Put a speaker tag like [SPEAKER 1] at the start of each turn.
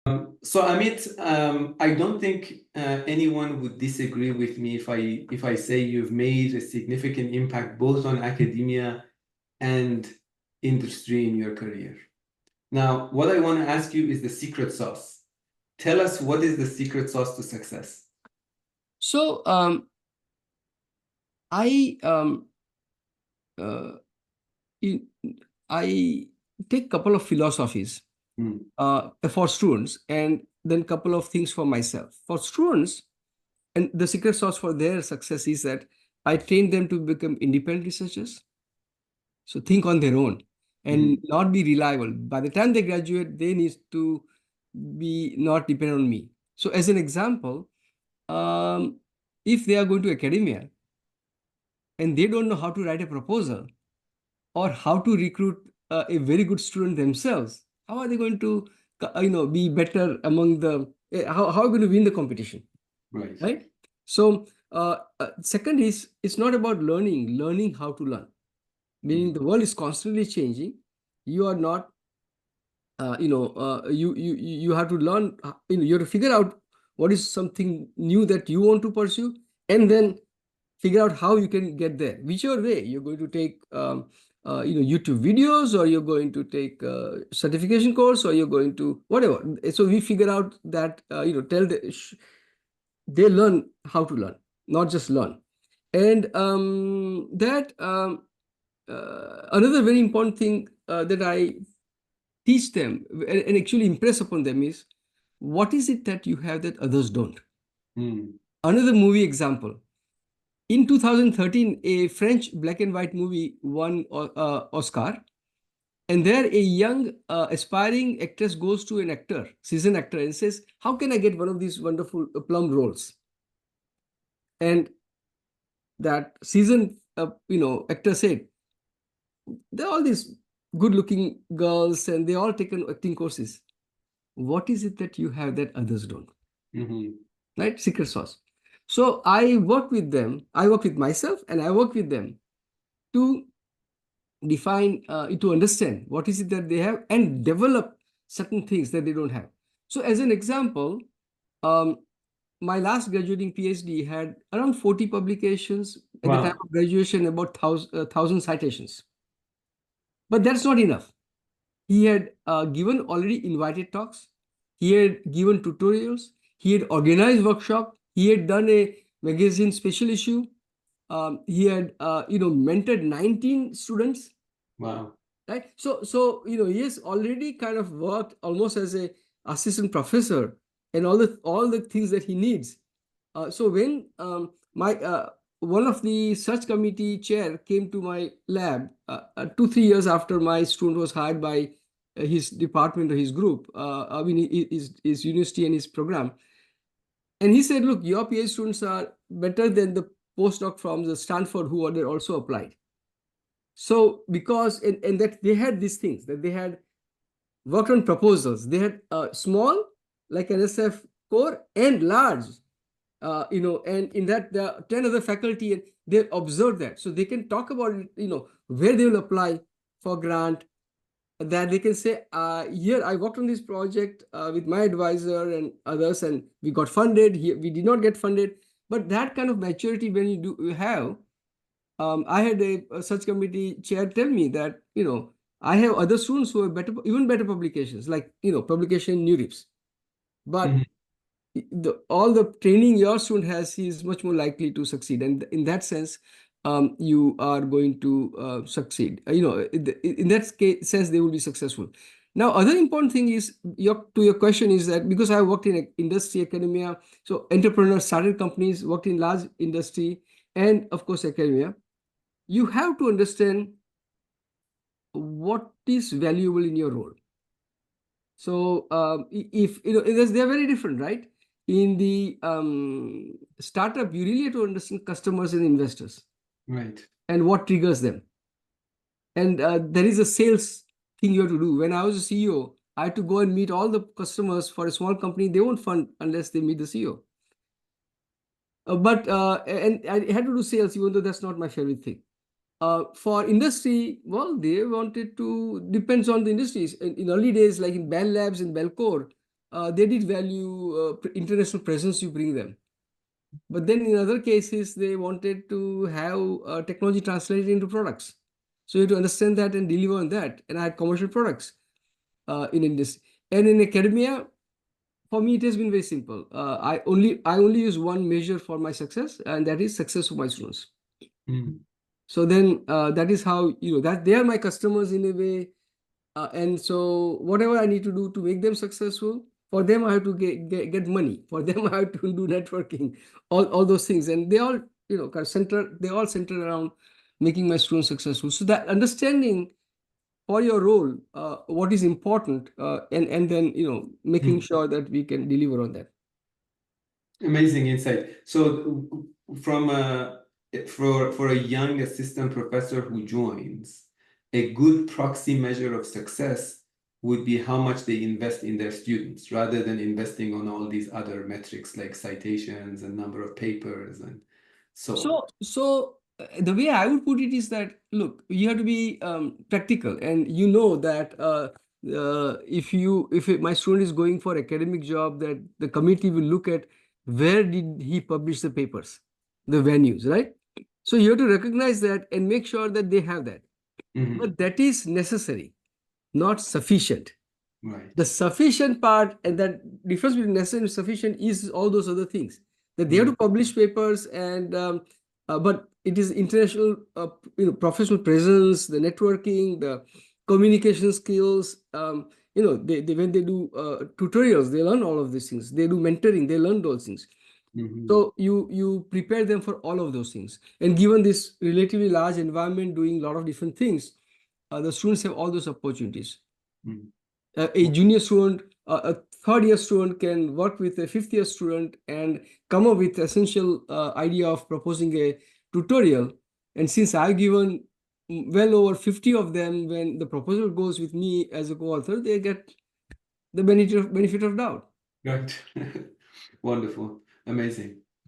[SPEAKER 1] So Amit, I don't think anyone would disagree with me if I say you've made a significant impact both on academia and industry in your career. Now, what I want to ask you is the secret sauce. Tell us, what is the secret sauce to success?
[SPEAKER 2] So I uh, in, I take a couple of philosophies for students, and then couple of things for myself. For students, and the secret sauce for their success is that I train them to become independent researchers. So think on their own and not be reliable. By the time they graduate, they need to be not dependent on me. So as an example, um, if they are going to academia and they don't know how to write a proposal or how to recruit a very good student themselves, how are they going to be better among the how are they going to win the competition, right? So second is, it's not about learning how to learn, meaning the world is constantly changing. You are not you have to learn, you have to figure out what is something new that you want to pursue, and then figure out how you can get there, whichever way you're going to take. YouTube videos, or you're going to take certification course, or you're going to whatever. So we figure out that tell they learn how to learn, not just learn. And that another very important thing that I teach them and actually impress upon them is, what is it that you have that others don't? Another movie example. In 2013, a French black and white movie won Oscar. And there, a young aspiring actress goes to an actor, seasoned actor, and says, "How can I get one of these wonderful plum roles?" And that seasoned, actor said, "There are all these good-looking girls, and they all taken acting courses. What is it that you have that others don't?" Right? Secret sauce. So I work with them. I work with myself, and I work with them to define, to understand what is it that they have and develop certain things that they don't have. So as an example, um, my last graduating PhD had around 40 publications. At the time of graduation, about 1,000 citations. But that's not enough. He had given already invited talks. He had given tutorials. He had organized workshop. He had done a magazine special issue. He had mentored 19 students.
[SPEAKER 1] Wow.
[SPEAKER 2] Right. So he has already kind of worked almost as a assistant professor and all the things that he needs. So when my one of the search committee chair came to my lab 2-3 years after my student was hired by his department or his group, I mean his university and his program, and he said, "Look, your PhD students are better than the postdoc from the Stanford who had also applied." So because and that they had these things, that they had worked on proposals, they had small like an SF core and large, and in that there are 10 other faculty, and they observed that, so they can talk about it, where they will apply for grant, that they can say, here I worked on this project with my advisor and others, and we got funded. Here we did not get funded. But that kind of maturity, when you have, I had a such committee chair tell me that, I have other students who have even better publications, like, publication in NeurIPS. But all the training your student has, he is much more likely to succeed. And in that sense, you are going to succeed. In that sense, they will be successful. Now, other important thing is, to your question is that because I worked in industry, academia, so entrepreneurs started companies, worked in large industry, and of course, academia, you have to understand what is valuable in your role. So if they're very different, right? In the startup, you really have to understand customers and investors,
[SPEAKER 1] Right.
[SPEAKER 2] and what triggers them. And there is a sales thing you have to do. When I was a CEO, I had to go and meet all the customers for a small company. They won't fund unless they meet the CEO. And I had to do sales, even though that's not my favorite thing. For industry, well, they wanted to, depends on the industries. In early days, like in Bell Labs and Belcore, they did value international presence you bring them. But then in other cases, they wanted to have technology translated into products. So you have to understand that and deliver on that. And I had commercial products in industry. And in academia, for me, it has been very simple. I only use one measure for my success, and that is success of my students.
[SPEAKER 1] Mm.
[SPEAKER 2] So then that is how, that they are my customers in a way. And so whatever I need to do to make them successful, for them I have to get money. For them I have to do networking, all those things. And they all, they all center around making my students successful. So that understanding for your role, what is important, and then, making
[SPEAKER 1] Mm.
[SPEAKER 2] sure that we can deliver on that.
[SPEAKER 1] Amazing insight. So from for a young assistant professor who joins, a good proxy measure of success would be how much they invest in their students rather than investing on all these other metrics like citations and number of papers and so on.
[SPEAKER 2] So the way I would put it is that, look, you have to be practical, and you know that if my student is going for academic job, that the committee will look at where did he publish the papers, the venues, right? So you have to recognize that and make sure that they have that.
[SPEAKER 1] Mhm.
[SPEAKER 2] But that is necessary, not sufficient.
[SPEAKER 1] Right.
[SPEAKER 2] The sufficient part, and that difference between necessary and sufficient is all those other things that they have
[SPEAKER 1] Mhm.
[SPEAKER 2] to publish papers, and but it is international, professional presence, the networking, the communication skills. They when they do tutorials, they learn all of these things. They do mentoring, they learn those things.
[SPEAKER 1] Mhm.
[SPEAKER 2] So you prepare them for all of those things. And given this relatively large environment, doing a lot of different things, the students have all those opportunities.
[SPEAKER 1] Mhm.
[SPEAKER 2] A junior student, a third year student can work with a fifth year student and come up with essential idea of proposing a tutorial. And since I've given well over 50 of them, when the proposal goes with me as a co-author, they get the benefit of doubt.
[SPEAKER 1] Right. Wonderful. Amazing.